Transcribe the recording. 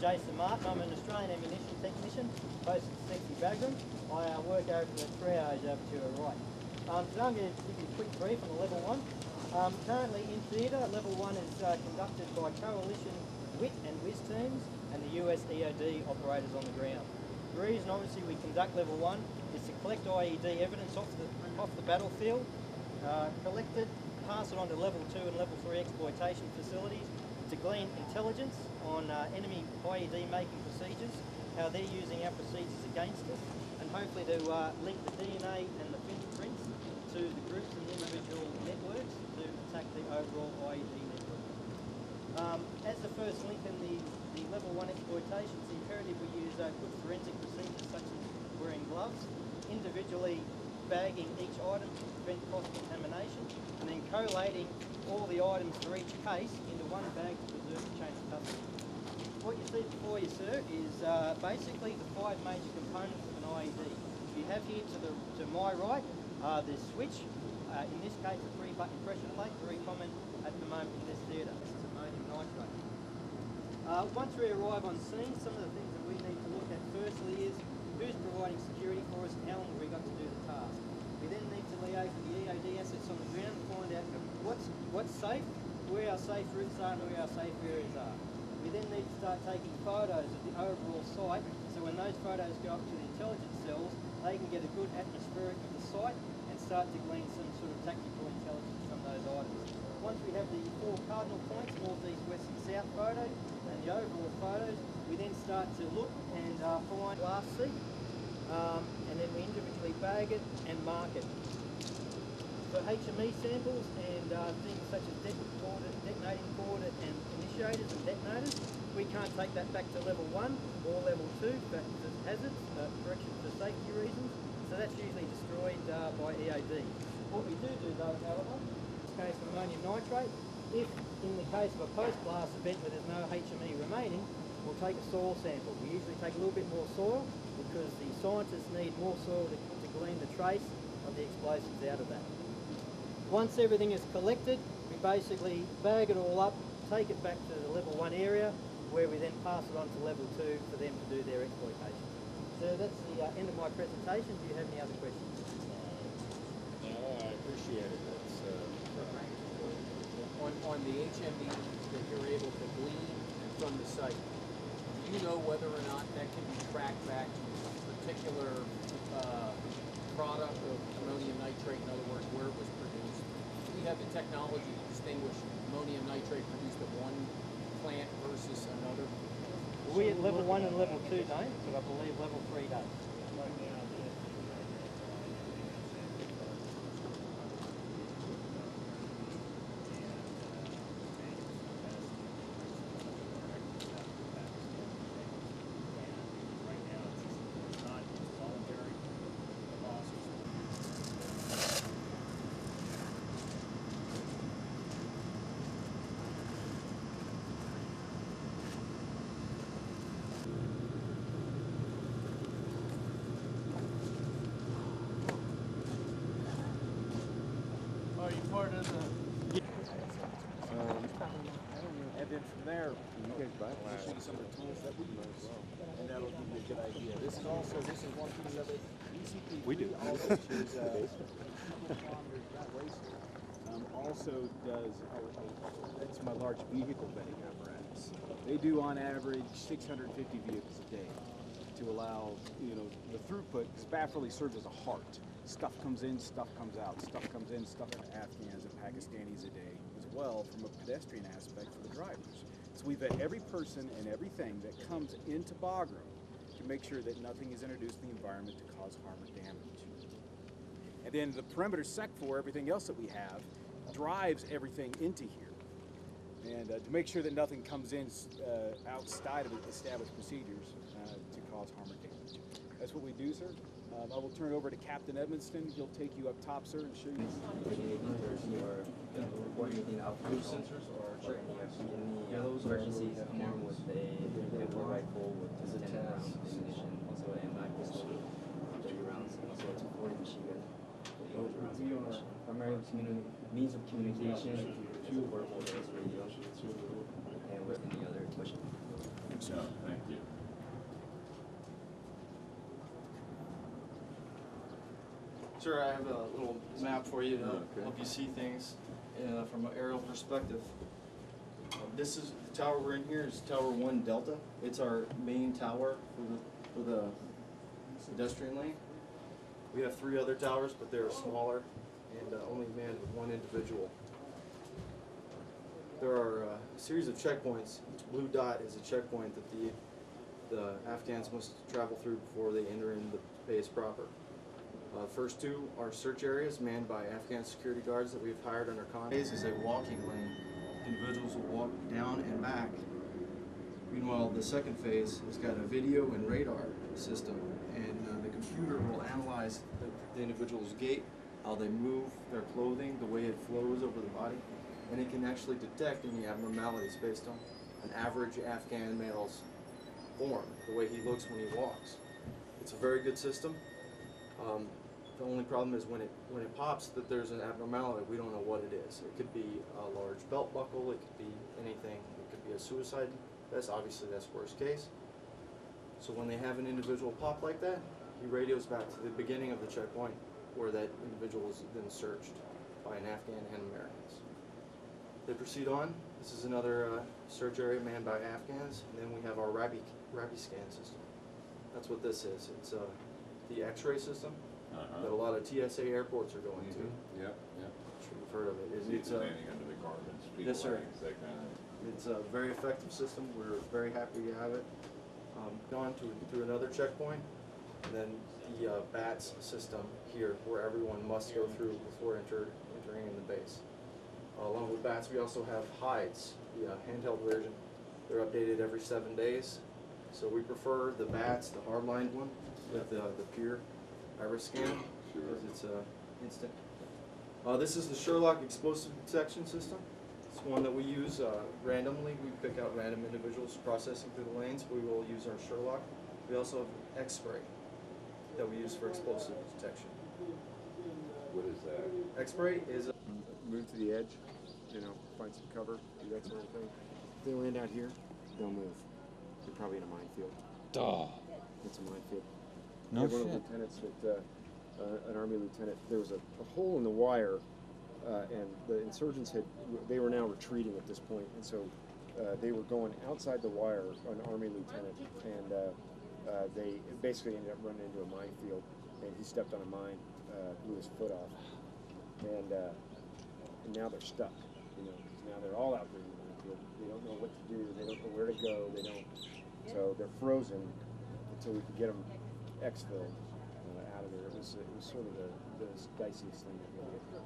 Jason Martin. I'm an Australian ammunition technician based at Sexy Bagram. I work over the triage over to your right. Today I'm going to give you a quick brief on the level 1. Currently in theatre, level 1 is conducted by coalition WIT and WIS teams and the US EOD operators on the ground. The reason obviously we conduct level 1 is to collect IED evidence off the battlefield, collect it, pass it on to level 2 and level 3 exploitation facilities to glean intelligence on enemy IED making procedures, how they're using our procedures against us, and hopefully to link the DNA and the fingerprints to the groups and the individual networks to attack the overall IED network. As the first link in the level 1 exploitation, it's imperative we use good forensic procedures such as wearing gloves, individually bagging each item to prevent cross-contamination, and then collating all the items for each case into one bag to preserve the chain of custody. What you see before you, sir, is basically the 5 major components of an IED. You have here to my right the switch, in this case a 3-button pressure plate, very common at the moment in this theatre. This is ammonium nitrate. Once we arrive on scene, some of the things that we need to look at firstly is who's providing security for us and how long have we got to do the task. We then need to liaise with the EOD assets on the ground and find out what's safe, where our safe routes are and where our safe areas are. We then need to start taking photos of the overall site, so when those photos go up to the intelligence cells, they can get a good atmospheric of the site and start to glean some sort of tactical intelligence from those items. Once we have the 4 cardinal points, north, east, west and south photo, and the overall photos, we then start to look and find glass seat, and then we individually bag it and mark it. For HME samples and things such as detonating cord and initiators and detonators, we can't take that back to level 1 or level 2 for hazards, correction for safety reasons, so that's usually destroyed by EOD. What we do though, however, in this case of ammonium nitrate, if in the case of a post-blast event where there's no HME remaining, we'll take a soil sample. We usually take a little bit more soil because the scientists need more soil to glean the trace of the explosives out of that. Once everything is collected, we basically bag it all up, take it back to the level 1 area where we then pass it on to level 2 for them to do their exploitation. So that's the end of my presentation. Do you have any other questions? No, I appreciate it. That's, on the HME that you're able to glean from the site, do you know whether or not that can be tracked back to a particular product of ammonium nitrate, in other words, where it was produced? Do we have the technology to distinguish ammonium nitrate produced at one plant versus another? We at level 1 and level 2 don't, but I believe level 3 does. Are you part of the... and then from there, you guys buy show you some of the tools that we use, and that'll give you a good idea. This is one piece of it. ECP we do. Also is, also does, that's my large vehicle vetting apparatus. They do on average 650 vehicles a day to allow, the throughput, because BAF really serves as a heart. Stuff comes in, stuff comes out. Stuff comes in, stuff from Afghans and Pakistanis a day as well from a pedestrian aspect for the drivers. So we vet every person and everything that comes into Bagram to make sure that nothing is introduced in the environment to cause harm or damage. And then the perimeter SEC4, everything else that we have, drives everything into here. And to make sure that nothing comes in outside of established procedures to cause harm or damage. That's what we do, sir. I will turn it over to Captain Edmonston. He'll take you up top, sir, and show you. Or anything out of sensors or emergencies, come on with a little rifle with 10 rounds ammunition, also an MI pistol, 30 rounds, and also a 240 machine gun, 800 rounds of ammunition. Primary means of communication, portable radio, and with any other question. Thanks. No, thank you. Sir, I have a little map for you to Okay. help you see things from an aerial perspective. This is the tower we're in here is Tower 1 Delta. It's our main tower for the pedestrian lane. We have 3 other towers, but they're smaller and only manned with 1 individual. There are a series of checkpoints. Each blue dot is a checkpoint that the Afghans must travel through before they enter in the base proper. First 2 are search areas manned by Afghan security guards that we've hired under contract. This is a walking lane. Individuals will walk down and back. Meanwhile, the second phase has got a video and radar system, and the computer will analyze the individual's gait, how they move, their clothing, the way it flows over the body, and it can actually detect any abnormalities based on an average Afghan male's form, the way he looks when he walks. It's a very good system. The only problem is when it pops that there's an abnormality, we don't know what it is. It could be a large belt buckle, it could be anything. It could be a suicide vest, obviously that's worst case. So when they have an individual pop like that, he radios back to the beginning of the checkpoint where that individual was then searched by an Afghan and Americans. They proceed on. This is another search area manned by Afghans, and then we have our Rabi scan system. That's what this is. It's the X-ray system that a lot of TSA airports are going to. Yep, yep. I'm sure you've heard of it. It's landing under the garments, feet Yes, sir. legs, that kind of. It's a very effective system. We're very happy to have it. Gone through another checkpoint, and then the BATS system here, where everyone must go through before entering in the base. Along with BATS, we also have hides, the handheld version. They're updated every 7 days. So we prefer the BATS, the hard-lined one, with the peer iris scan, because it's instant. This is the Sherlock explosive detection system. It's one that we use randomly. We pick out random individuals processing through the lanes. We will use our Sherlock. We also have X-spray that we use for explosive detection. What is that? X-spray is Move to the edge, find some cover, do that sort of thing. If they land out here, they'll move. They're probably in a minefield. Duh. It's a minefield. No One of the shit. lieutenants that, an Army lieutenant, there was a hole in the wire, and the insurgents they were now retreating at this point, and so they were going outside the wire, an Army lieutenant, and they basically ended up running into a minefield, and he stepped on a mine, blew his foot off, and now they're stuck, now they're all out there in the minefield. They don't know what to do, they don't know where to go, so they're frozen until we can get them exfilled out of there. It was sort of the diciest thing that we did.